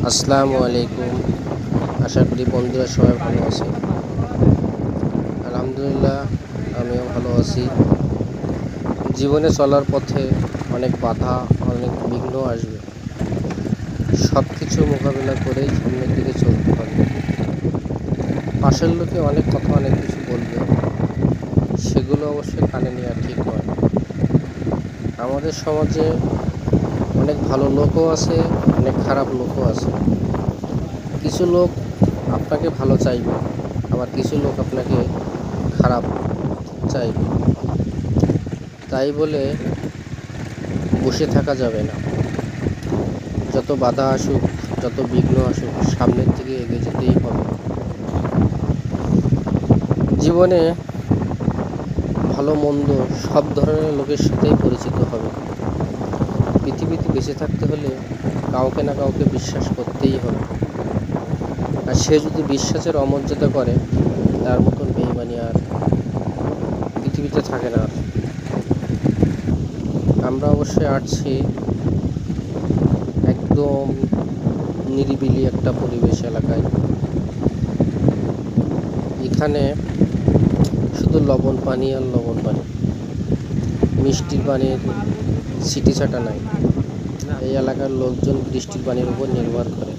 আসসালামু আলাইকুম। আশা করি বন্ধুরা সবাই ভালো আছে। আলহামদুলিল্লাহ, আমিও ভালো আছি। জীবনে চলার পথে অনেক বাধা, অনেক বিঘ্ন আসবে। সব কিছু মোকাবিলা করেই সামনের দিকে চলতে হবে। পাশের লোকে অনেক কথা, অনেক কিছু বলবে, সেগুলো অবশ্যই কানে নেওয়া ঠিক নয়। আমাদের সমাজে অনেক ভালো লোকও আছে, অনেক খারাপ লোকও আছে। কিছু লোক আপনাকে ভালো চাইবে, আবার কিছু লোক আপনাকে খারাপ চাইবে। তাই বলে বসে থাকা যাবে না। যত বাধা আসুক, যত বিঘ্ন আসুক, সামনের দিকে এগিয়ে যেতেই হবে। জীবনে ভালো মন্দ সব ধরনের লোকের সাথেই পরিচিত হবে। পৃথিবীতে বেঁচে থাকতে হলে কাউকে না কাউকে বিশ্বাস করতেই হবে। আর সে যদি বিশ্বাসের অমর্যাদা করে, তার মতন বেঈমানি আর পৃথিবীতে থাকে না। আমরা অবশ্যই আসছি একদম নিরিবিলি একটা পরিবেশ এলাকায়। এখানে শুধু লবণ পানি আর লবণ পানি, মিষ্টির পানির সিটি ছাটা নাই। এই এলাকার লোকজন বৃষ্টির পানির উপর নির্ভর করে।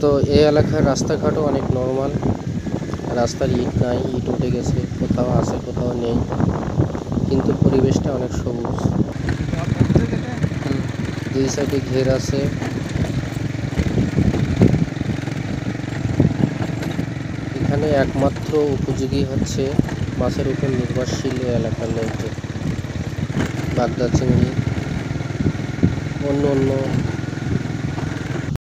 তো এই এলাকার রাস্তাঘাটও অনেক নর্মাল। রাস্তার ইট নাই, ইট উঠে গেছে, কোথাও আছে কোথাও নেই, কিন্তু পরিবেশটা অনেক সবুজ। দুই সাইডে ঘের আছে। এখানে একমাত্র উপযোগী হচ্ছে মাছের উপর নির্ভরশীল এলাকার লোকজন। বাগদা চিংড়ি, অন্য অন্য